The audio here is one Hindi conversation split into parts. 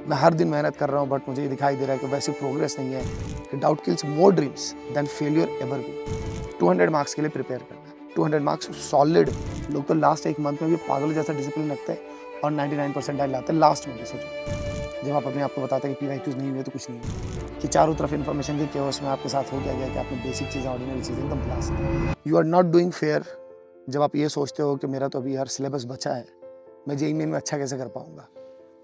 मैं हर दिन मेहनत कर रहा हूँ बट मुझे ये दिखाई दे रहा है कि वैसी प्रोग्रेस नहीं है कि doubt kills more dreams than failure ever will. 200 marks के लिए प्रिपेयर करना है, 200 मार्क्स सॉलिड। लोग तो लास्ट एक मंथ में भी पागल जैसा डिसिप्लिन रखते हैं और 99 परसेंटाइल लाते हैं लास्ट में भी। सोचो जब आप अपने आप को बताते हैं कि PYQs नहीं हुए तो कुछ नहीं हुआ, कि चारों तरफ इन्फॉर्मेशन के केओस में आपके साथ हो गया कि आपने बेसिक चीज़ें ऑर्डिनरी चीज़ें एकदम class. You are not doing fair जब आप ये सोचते हो कि मेरा तो अभी यार सिलेबस बचा है, मैं JEE मेन में अच्छा कैसे कर पाऊंगा।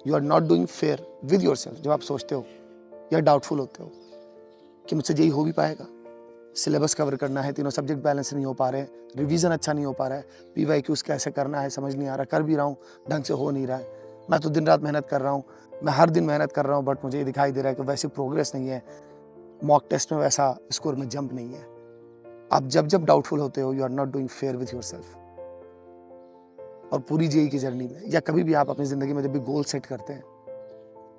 You are not doing fair with yourself जब आप सोचते हो या डाउटफुल होते हो कि मुझसे JEE हो भी पाएगा, सिलेबस कवर करना है, तीनों सब्जेक्ट बैलेंस नहीं हो पा रहे, रिवीजन अच्छा नहीं हो पा रहा है, PYQs कैसे करना है समझ नहीं आ रहा, कर भी रहा हूँ ढंग से हो नहीं रहा है। मैं तो दिन रात मेहनत कर रहा हूँ, मैं हर दिन मेहनत कर रहा हूँ बट मुझे ये दिखाई दे रहा है कि वैसी प्रोग्रेस नहीं है, मॉक टेस्ट में वैसा स्कोर में जंप नहीं है। आप जब जब डाउटफुल होते हो you are not doing fair with yourself. और पूरी JEE की जर्नी में या कभी भी आप अपनी ज़िंदगी में जब भी गोल सेट करते हैं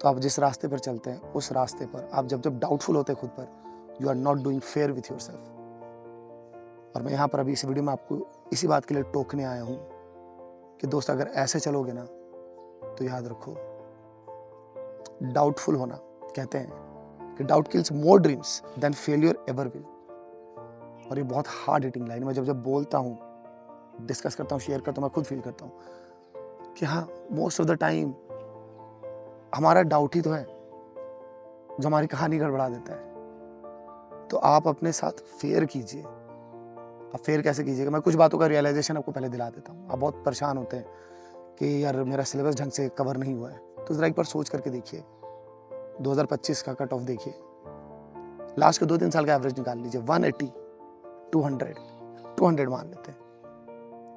तो आप जिस रास्ते पर चलते हैं उस रास्ते पर आप जब जब डाउटफुल होते हैं खुद पर, you are not doing fair with yourself. और मैं यहाँ पर अभी इस वीडियो में आपको इसी बात के लिए टोकने आया हूँ कि दोस्त अगर ऐसे चलोगे ना तो याद रखो, डाउटफुल होना, कहते हैं कि doubt kills more dreams than failure ever will. और ये बहुत हार्ड हिटिंग लाइन, मैं जब जब बोलता हूँ, डिस्कस करता हूँ, शेयर करता हूँ, मैं खुद फील करता हूँ कि हाँ, मोस्ट ऑफ द टाइम हमारा डाउट ही तो है जो हमारी कहानी गड़बड़ा देता है। तो आप अपने साथ फेयर कीजिए। आप फेयर कैसे कीजिएगा, मैं कुछ बातों का रियलाइजेशन आपको पहले दिला देता हूँ। आप बहुत परेशान होते हैं कि यार मेरा सिलेबस ढंग से कवर नहीं हुआ है, तो ज़रा एक बार सोच करके देखिए, 2025 का कट ऑफ देखिए, लास्ट के 2-3 साल का एवरेज निकाल लीजिए, 180, 200 मान लेते हैं।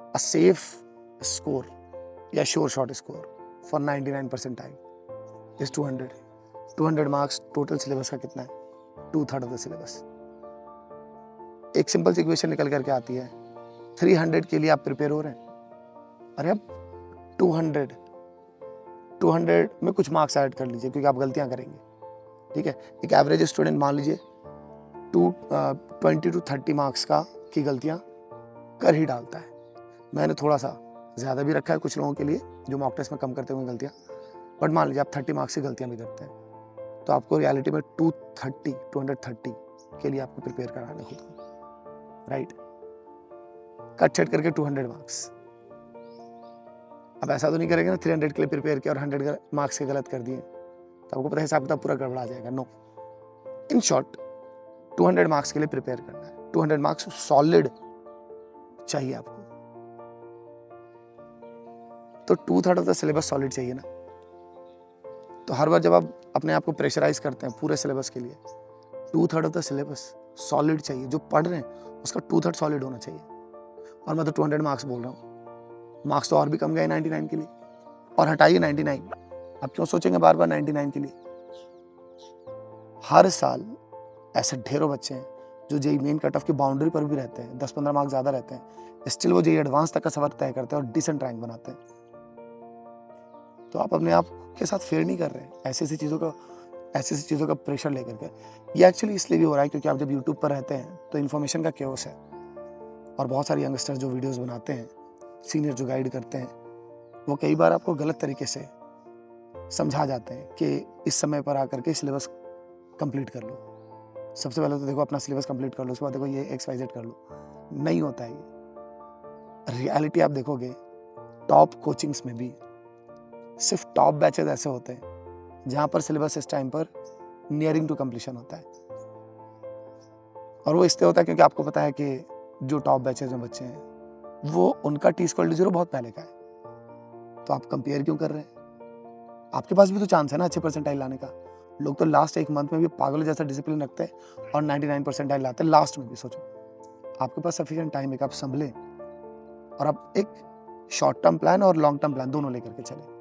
अ सेफ स्कोर या sure short score for 99 percentile is 200। 200 marks total syllabus का कितना है? 2/3 ऑफ द सिलेबस। एक सिंपल सी इक्वेशन निकल करके आती है, 300 के लिए आप प्रिपेयर हो रहे हैं, अरे अब 200 में कुछ मार्क्स ऐड कर लीजिए क्योंकि आप गलतियां करेंगे, ठीक है। एक एवरेज स्टूडेंट मान लीजिए 20 to 30 मार्क्स की गलतियां कर ही डालता है। मैंने थोड़ा सा ज़्यादा भी रखा है कुछ लोगों के लिए जो मॉक टेस्ट में कम करते हुए गलतियां, बट मान लीजिए आप 30 मार्क्स की गलतियां भी करते हैं तो आपको रियलिटी में 230 के लिए आपको प्रिपेयर कराना खुद को, राइट। कट छट करके 200 मार्क्स। अब ऐसा तो नहीं करेंगे ना 300 के लिए प्रिपेयर किया और 100 मार्क्स के गलत कर दिए तो आपको पता है हिसाब किताब पूरा गड़बड़ा जाएगा। नो, इन शॉर्ट 200 मार्क्स के लिए प्रिपेयर करना है, 200 मार्क्स सॉलिड चाहिए आपको। तो 2/3 ऑफ द सिलेबस सॉलिड चाहिए ना। तो हर बार जब आप अपने आप को प्रेशराइज करते हैं पूरे सिलेबस के लिए, 2/3 ऑफ द सिलेबस सॉलिड चाहिए। जो पढ़ रहे हैं उसका 2/3 सॉलिड होना चाहिए। और मैं तो 200 मार्क्स बोल रहा हूँ, मार्क्स तो और भी कम गए 99 के लिए। और हटाइए 99, आप क्यों सोचेंगे बार बार 99 के लिए? हर साल ऐसे ढेरों बच्चे हैं जो JEE मेन कट ऑफ की बाउंड्री पर भी रहते हैं, 10-15 मार्क्स ज़्यादा रहते हैं, स्टिल वो JEE एडवांस तक का सफर तय करते हैं और डिसेंट रैंक बनाते हैं। तो आप अपने आप के साथ फेयर नहीं कर रहे हैं ऐसी चीज़ों का प्रेशर लेकर के। ये एक्चुअली इसलिए भी हो रहा है क्योंकि आप जब यूट्यूब पर रहते हैं तो इन्फॉर्मेशन का केओस है और बहुत सारे यंगस्टर्स जो वीडियोस बनाते हैं, सीनियर जो गाइड करते हैं, वो कई बार आपको गलत तरीके से समझा जाते हैं कि इस समय पर आकर के सिलेबस कंप्लीट कर लो। सबसे पहले तो देखो अपना सिलेबस कंप्लीट कर लो, उसके बाद देखो ये XYZ कर लो। नहीं होता है ये। रियलिटी आप देखोगे टॉप कोचिंग्स में भी सिर्फ टॉप बैचेज ऐसे होते हैं जहाँ पर सिलेबस इस टाइम पर नियरिंग टू कंप्लीशन होता है। और वो इसलिए होता है क्योंकि आपको पता है कि जो टॉप बैचेज में बच्चे हैं वो उनका T=0 बहुत पहले का है। तो आप कंपेयर क्यों कर रहे हैं? आपके पास भी तो चांस है ना अच्छे परसेंटाइल लाने का। लोग तो लास्ट एक मंथ में भी पागल जैसा डिसिप्लिन रखते हैं और 99 परसेंटाइल लाते हैं लास्ट में भी। सोचो आपके पास सफिशिएंट टाइम है कि आप संभलें और आप एक शॉर्ट टर्म प्लान और लॉन्ग टर्म प्लान दोनों लेकर के चलें।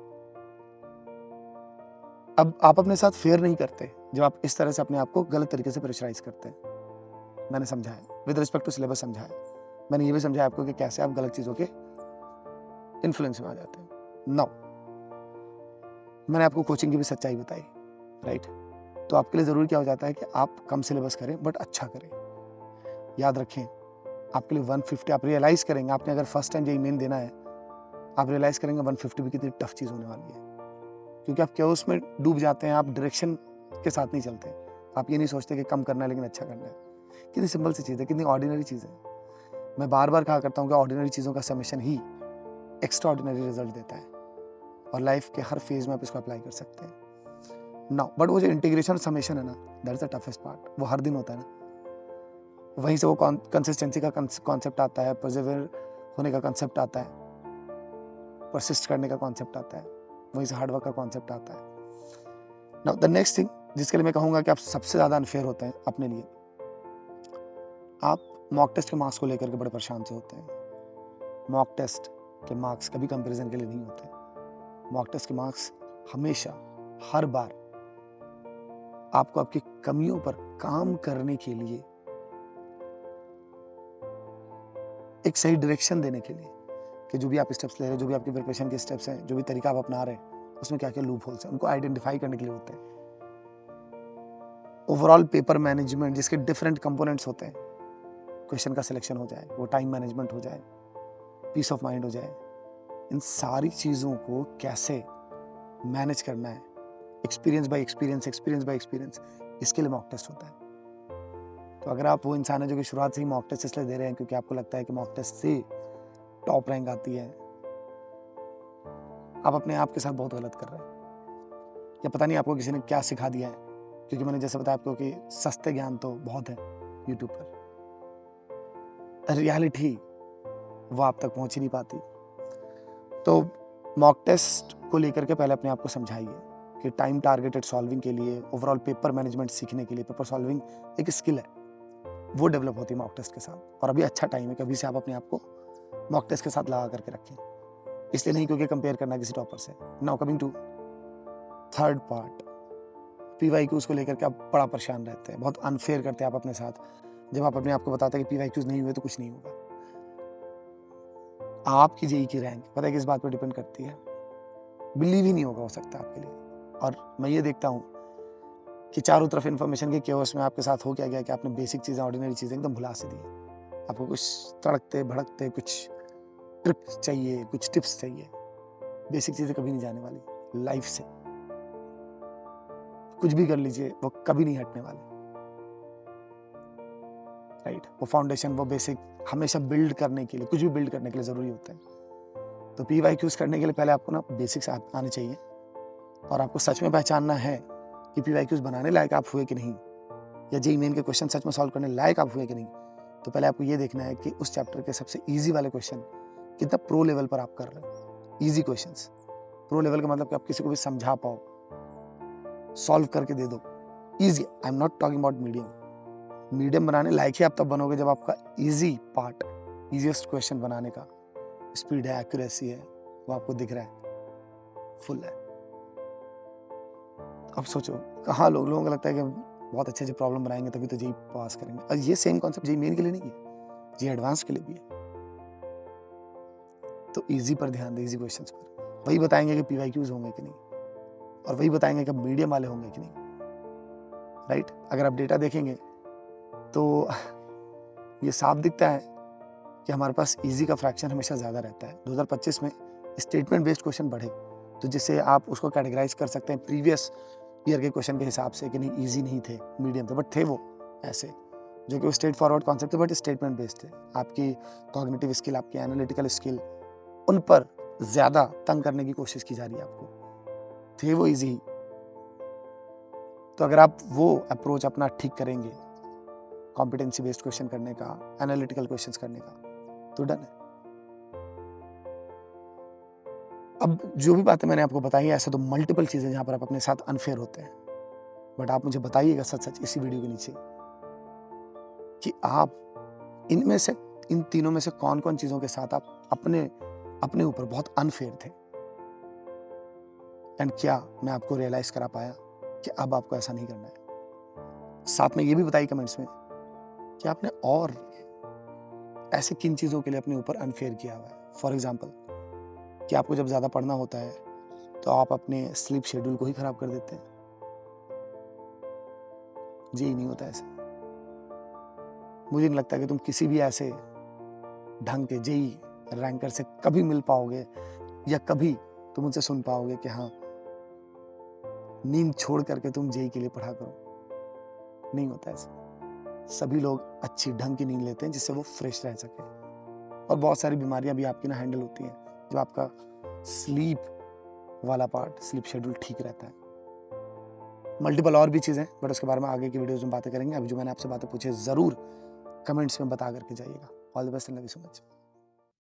अब आप अपने साथ फेयर नहीं करते जब आप इस तरह से अपने आप को गलत तरीके से प्रेशराइज करते हैं। मैंने समझाया विद रिस्पेक्ट टू सिलेबस, समझाया मैंने ये भी समझाया आपको कि कैसे आप गलत चीज़ों के इन्फ्लुएंस में आ जाते हैं। नाउ मैंने आपको कोचिंग की भी सच्चाई बताई, राइट। तो आपके लिए ज़रूरी क्या हो जाता है कि आप कम सिलेबस करें बट अच्छा करें। याद रखें आपके लिए 150 आप रियलाइज़ करेंगे, आपने अगर फर्स्ट टाइम JEE मेन देना है आप रियलाइज़ करेंगे 150 भी कितनी टफ चीज़ होने वाली है। क्योंकि आप क्या उसमें डूब जाते हैं, आप डायरेक्शन के साथ नहीं चलते। आप ये नहीं सोचते कि कम करना है लेकिन अच्छा करना है। कितनी सिंपल सी चीज़ है, कितनी ऑर्डिनरी चीज़ है। मैं बार बार कहा करता हूँ कि ऑर्डिनरी चीज़ों का समेशन ही एक्स्ट्रा ऑर्डिनरी रिजल्ट देता है, और लाइफ के हर फेज में आप इसको अप्लाई कर सकते हैं ना। बट वो जो इंटीग्रेशन समेशन है ना, दैट्स द टफेस्ट पार्ट। वो हर दिन होता है ना, वहीं से वो कंसिस्टेंसी का कॉन्सेप्ट आता है, परसिवियर होने का कॉन्सेप्ट आता है, परसिस्ट करने का कॉन्सेप्ट आता है, वहीं से हार्डवर्क का कॉन्सेप्ट आता है। नाउ द नेक्स्ट थिंग जिसके लिए मैं कहूँगा कि आप सबसे ज़्यादा अनफेयर होते हैं अपने लिए, आप मॉक टेस्ट के मार्क्स को लेकर के बड़े परेशान से होते हैं। मॉक टेस्ट के मार्क्स कभी कंपैरिजन के लिए नहीं होते। मॉक टेस्ट के मार्क्स हमेशा, हर बार आपको आपकी कमियों पर काम करने के लिए, एक सही डायरेक्शन देने के लिए, कि जो भी आप स्टेप्स ले रहे हैं, जो भी आपकी प्रिपरेशन के स्टेप्स हैं, जो भी तरीका आप अपना रहे हैं, उसमें क्या क्या लूप होल्स हैं, उनको आइडेंटिफाई करने के लिए होते हैं। ओवरऑल पेपर मैनेजमेंट जिसके डिफरेंट कंपोनेंट्स होते हैं, क्वेश्चन का सिलेक्शन हो जाए, वो टाइम मैनेजमेंट हो जाए, पीस ऑफ माइंड हो जाए, इन सारी चीज़ों को कैसे मैनेज करना है, experience by experience, experience by experience, इसके लिए मॉक टेस्ट होता है। तो अगर आप वो इंसान है जो कि शुरुआत से ही मॉक टेस्ट इसलिए दे रहे हैं क्योंकि आपको लगता है कि मॉक टेस्ट से टॉप रैंक आती है, आप अपने आप के साथ बहुत गलत कर रहे हैं। या पता नहीं आपको किसी ने क्या सिखा दिया है, क्योंकि मैंने जैसे बताया आपको कि सस्ते ज्ञान तो बहुत है यूट्यूब पर, रियलिटी वो आप तक पहुंच ही नहीं पाती। तो मॉक टेस्ट को लेकर के पहले अपने आप को समझाइए कि टाइम टारगेटेड सॉल्विंग के लिए, ओवरऑल पेपर मैनेजमेंट सीखने के लिए, पेपर सॉल्विंग एक स्किल है, वो डेवलप होती है मॉक टेस्ट के साथ। और अभी अच्छा टाइम है कि अभी से आप अपने आप को मॉक टेस्ट के साथ लगा करके रखें। इसलिए नहीं क्योंकि कंपेयर करना किसी टॉपर से। Now coming to third part, PYQs को लेकर के आप बड़ा परेशान रहते हैं, बहुत अनफेयर करते हैं आप अपने साथ, जब आप अपने आप को बताते हैं कि PYQs नहीं हुए तो कुछ नहीं होगा। आपकी जेई की रैंक पता है किस बात पर डिपेंड करती है? बिलीव ही नहीं होगा हो सकता आपके लिए। और मैं ये देखता हूँ कि चारों तरफ इन्फॉर्मेशन के केओस में आपके साथ हो क्या गया कि आपने बेसिक चीज़ें, ऑर्डिनरी चीज़ें एकदम भुला से दी। आपको कुछ तड़कते भड़कते कुछ ट्रिप्स चाहिए, कुछ टिप्स चाहिए। बेसिक चीज़ें कभी नहीं जाने वाली लाइफ से। कुछ भी कर लीजिए, वो कभी नहीं हटने वाले, राइट? वो फाउंडेशन, वो बेसिक हमेशा बिल्ड करने के लिए, कुछ भी बिल्ड करने के लिए ज़रूरी होते हैं। तो PYQs करने के लिए पहले आपको ना बेसिक्स आने चाहिए, और आपको सच में पहचानना है कि PYQs बनाने लायक आप हुए कि नहीं, या जेईई मेन के क्वेश्चन सच में सॉल्व करने लायक आप हुए कि नहीं। तो पहले आपको ये देखना है कि उस चैप्टर के सबसे ईजी वाले क्वेश्चन कितना प्रो लेवल पर आप कर रहे हो। ईजी क्वेश्चंस, प्रो लेवल का मतलब कि आप किसी को भी समझा पाओ, सॉल्व करके दे दो। Easy, I am not talking about medium. Medium बनाने लायक ही आप तब बनोगे जब आपका ईजी पार्ट, ईजीएस्ट क्वेश्चन बनाने का स्पीड है, एक्यूरेसी है, वो आपको दिख रहा है, फुल है। अब सोचो कहाँ लोगों को लगता है कि बहुत अच्छे प्रॉब्लम बनाएंगे तभी तो जेईई पास करेंगे। और ये सेम कॉन्सेप्ट जेईई मेन के लिए नहीं है, जेईई एडवांस के लिए भी है। तो इजी पर ध्यान दें, इजी क्वेश्चंस पर। वही बताएंगे कि PYQs होंगे कि नहीं, और वही बताएंगे कि मीडियम वाले होंगे कि नहीं, राइट? अगर आप डेटा देखेंगे तो ये साफ दिखता है कि हमारे पास इजी का फ्रैक्शन हमेशा ज़्यादा रहता है। 2025 में स्टेटमेंट बेस्ड क्वेश्चन बढ़े, तो जिससे आप उसको कैटेगराइज कर सकते हैं प्रीवियस ईयर के क्वेश्चन के हिसाब से कि नहीं ईजी नहीं थे, मीडियम थे, बट थे वो ऐसे, जो कि वो स्ट्रेट फॉरवर्ड कॉन्सेप्ट थे बट स्टेटमेंट बेस्ड थे। आपकी कॉग्निटिव स्किल, आपकी एनालिटिकल स्किल, उन पर ज़्यादा तंग करने की कोशिश की जा रही है आपको। थे वो ईजी। तो अगर आप वो अप्रोच अपना ठीक करेंगे, कॉम्पिटेंसी बेस्ड क्वेश्चन करने का, एनालिटिकल क्वेश्चंस करने का, तो डन है। अब जो भी बातें मैंने आपको बताई, ऐसे तो मल्टीपल चीज़ें जहाँ पर आप अपने साथ अनफेयर होते हैं, बट आप मुझे बताइएगा सच इसी वीडियो के नीचे कि आप इनमें से, इन तीनों में से कौन कौन चीज़ों के साथ आप अपने ऊपर बहुत अनफेयर थे, एंड क्या मैं आपको रियलाइज करा पाया कि अब आपको ऐसा नहीं करना है। साथ में ये भी बताइए कमेंट्स में कि आपने और ऐसे किन चीज़ों के लिए अपने ऊपर अनफेयर किया हुआ है। फॉर एग्जाम्पल, कि आपको जब ज़्यादा पढ़ना होता है तो आप अपने स्लीप शेड्यूल को ही खराब कर देते हैं। जी नहीं होता ऐसा। मुझे नहीं लगता कि तुम किसी भी ऐसे ढंग के जेईई रैंकर से कभी मिल पाओगे, या कभी तुम उनसे सुन पाओगे कि हाँ नींद छोड़ करके तुम जेई के लिए पढ़ा करो, नहीं होता ऐसा। सभी लोग अच्छी ढंग की नींद लेते हैं जिससे वो फ्रेश रह सके। और बहुत सारी बीमारियां भी आपकी ना हैंडल होती हैं जब आपका स्लीप वाला पार्ट, स्लीप शेड्यूल ठीक रहता है। मल्टीपल और भी चीज़ें, बट उसके बारे में आगे की वीडियोस में बातें करेंगे। अभी जो मैंने आपसे बातें पूछी ज़रूर कमेंट्स में बता करके जाइएगा। All the best and love you so much.